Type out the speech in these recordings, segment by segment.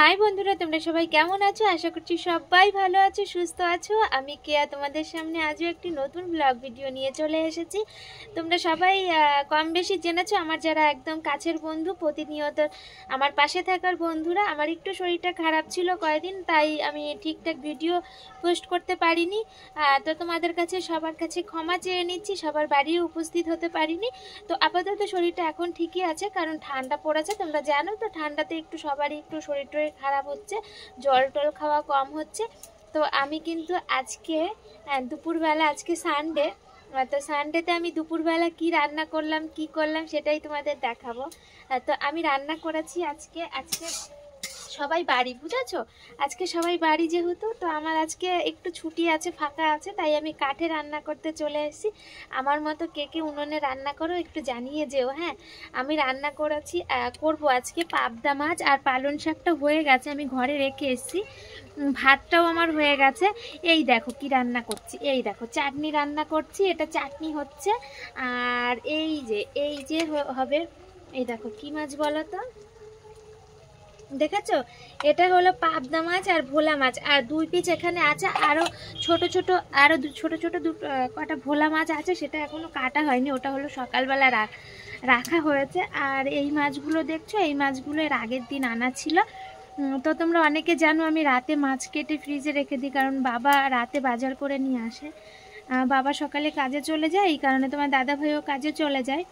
High বন্ধুরা, তোমরা সবাই কেমন আছো? আশা করছি সবাই ভালো আছো, সুস্থ আছো। আমি কেয়া তোমাদের সামনে আজও একটি নতুন ব্লগ ভিডিও নিয়ে চলে এসেছি। তোমরা সবাই কম বেশি জেনেছো, আমার যারা একদম কাছের বন্ধু, প্রতিনিয়ত আমার পাশে থাকার বন্ধুরা। আমার একটু শরীরটা খারাপ ছিল কয়েকদিন, তাই আমি ঠিকঠাক ভিডিও পোস্ট করতে পারিনি। তো তোমাদের কাছে সবার কাছে ক্ষমা চেয়ে নিচ্ছি, সবার বাড়িও উপস্থিত হতে পারিনি। তো আপাতত শরীরটা এখন ঠিকই আছে, কারণ ঠান্ডা পড়েছে, তোমরা জানো তো। ঠান্ডাতে একটু সবারই একটু শরীর খারাপ হচ্ছে, জল টল খাওয়া কম হচ্ছে। তো আমি কিন্তু আজকে দুপুরবেলা, আজকে সানডে, তো সানডেতে আমি দুপুরবেলা কি রান্না করলাম, কি করলাম সেটাই তোমাদের দেখাবো। তো আমি রান্না করেছি আজকে সবাই বাড়ি, বুঝেছো? আজকে সবাই বাড়ি যেহেতু, তো আমার আজকে একটু ছুটি আছে, ফাঁকা আছে, তাই আমি কাঠে রান্না করতে চলে এসেছি। আমার মতো কে কে উনুনে রান্না করো একটু জানিয়ে যেও। হ্যাঁ, আমি রান্না করবো আজকে পাবদা মাছ, আর পালং শাকটা হয়ে গেছে, আমি ঘরে রেখে এসেছি। ভাতটাও আমার হয়ে গেছে। এই দেখো কি রান্না করছি, এই দেখো চাটনি রান্না করছি, এটা চাটনি হচ্ছে। আর এই যে হবে, এই দেখো কি মাছ বলো তো, দেখেছো? এটা হলো পাবদা মাছ আর ভোলা মাছ, আর দুই পিস এখানে আছে, আরো ছোট ছোট, ছোট ছোট কটা ভোলা মাছ আছে, সেটা এখনো কাটা হয়নি, ওটা হলো সকালবেলা রাখা হয়েছে। আর এই মাছগুলো দেখছো, এই মাছগুলো এর আগের দিন আনা ছিল। তো তোমরা অনেকে জানো আমি রাতে মাছ কেটে ফ্রিজে রেখে দিই, কারণ বাবা রাতে বাজার করে নিয়ে আসে। বাবা সকালে কাজে চলে যায়, এই কারণে তোমার দাদা ভাইও কাজে চলে যায়।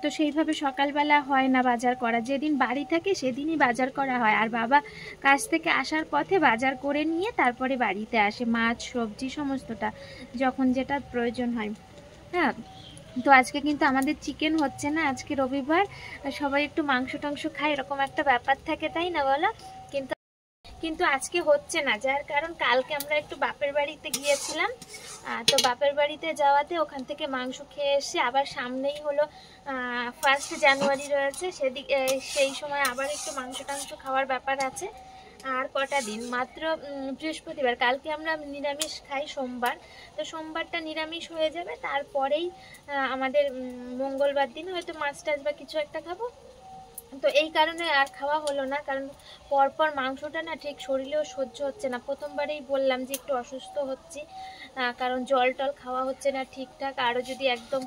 তো সেইভাবে সকালবেলা হয় না বাজার করা, যেদিন বাড়ি থাকে সেদিনই বাজার করা হয়। আর বাবা কাজ থেকে আসার পথে বাজার করে নিয়ে তারপরে বাড়িতে আসে, মাছ সবজি সমস্তটা যখন যেটা প্রয়োজন হয়। হ্যাঁ, তো আজকে কিন্তু আমাদের চিকেন হচ্ছে না, আজকে রবিবার, সবাই একটু মাংস টাংস খায়, এরকম একটা ব্যাপার থাকে, তাই না বলো? কিন্তু কিন্তু আজকে হচ্ছে না, যার কারণ কালকে আমরা একটু বাপের বাড়িতে গিয়েছিলাম। তো বাপের বাড়িতে যাওয়াতে ওখান থেকে মাংস খেয়ে এসে, আবার সামনেই হলো 1 জানুয়ারি রয়েছে, সেই সময় আবার একটু মাংস টাংস খাওয়ার ব্যাপার আছে। আর কটা দিন মাত্র, বৃহস্পতিবার, কালকে আমরা নিরামিষ খাই, সোমবার, তো সোমবারটা নিরামিষ হয়ে যাবে, তারপরেই আমাদের মঙ্গলবার দিন হয়তো মাছ টাছ বা কিছু একটা খাবো। তো এই কারণে আর খাওয়া হলো না, কারণ পরপর মাংসটা না ঠিক শরীরেও সহ্য হচ্ছে না। প্রথমবারেই বললাম যে একটু অসুস্থ হচ্ছি, কারণ জল টল খাওয়া হচ্ছে না ঠিকঠাক। আরও যদি একদম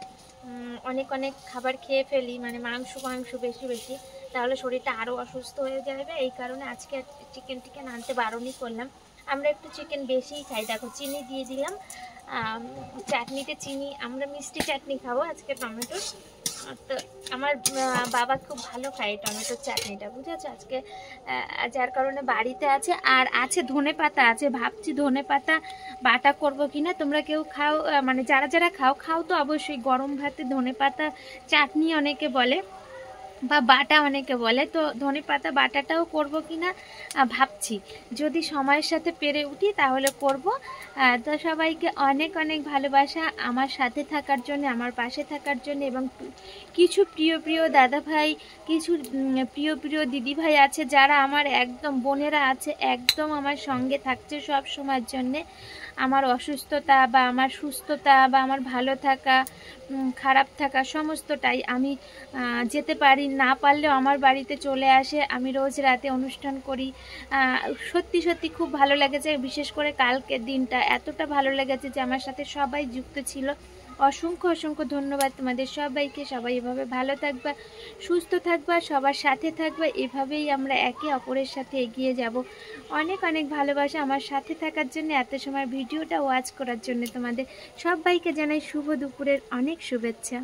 অনেক অনেক খাবার খেয়ে ফেলি, মানে মাংস বেশি বেশি, তাহলে শরীরটা আরও অসুস্থ হয়ে যাবে। এই কারণে আজকে চিকেন আনতে বারণই করলাম। আমরা একটু চিকেন বেশিই খাই। দেখো চিনি দিয়ে দিলাম, চাটনিতে চিনি, আমরা মিষ্টি চাটনি খাবো আজকে, টমেটোর। তো আমার বাবা খুব ভালো খায় টমেটোর চাটনিটা, বুঝেছো? আজকে যার কারণে বাড়িতে আছে। আর আছে ধনেপাতা আছে, ভাবছি ধনেপাতা বাটা করবো কিনা। তোমরা কেউ খাও, মানে যারা যারা খাও তো অবশ্যই, গরম ভাতে ধনেপাতা চাটনি অনেকে বলে, বা বাটা অনেকে বলে। তো ধনেপাতা বাটাটাও করব কিনা ভাবছি, যদি সময়ের সাথে পেরে উঠি তাহলে করব। তো সবাইকে অনেক অনেক ভালোবাসা আমার সাথে থাকার জন্য, আমার পাশে থাকার জন্য। এবং কিছু প্রিয় প্রিয় দাদা ভাই, কিছু প্রিয় প্রিয় দিদি ভাই আছে, যারা আমার একদম বোনেরা আছে, একদম আমার সঙ্গে থাকছে সব সময়ের জন্যে। আমার অসুস্থতা বা আমার সুস্থতা বা আমার ভালো থাকা, খারাপ থাকা, সমস্তটাই আমি যেতে পারি না পারলেও আমার বাড়িতে চলে আসে। আমি রোজ রাতে অনুষ্ঠান করি। সত্যি সত্যি খুব ভালো লেগেছে, বিশেষ করে কালকের দিনটা এতটা ভালো লেগেছে যে আমার সাথে সবাই যুক্ত ছিল। অসংখ্য অসংখ্য ধন্যবাদ তোমাদের সবাইকে। সবাই এভাবে ভালো থাকবা, সুস্থ থাকবা, সবার সাথে থাকবা, এভাবেই আমরা একে অপরের সাথে এগিয়ে যাব। অনেক অনেক ভালোবাসা আমার সাথে থাকার জন্য, এত সময় ভিডিওটা ওয়াচ করার জন্য। তোমাদের সবাইকে জানাই শুভ দুপুরের অনেক শুভেচ্ছা।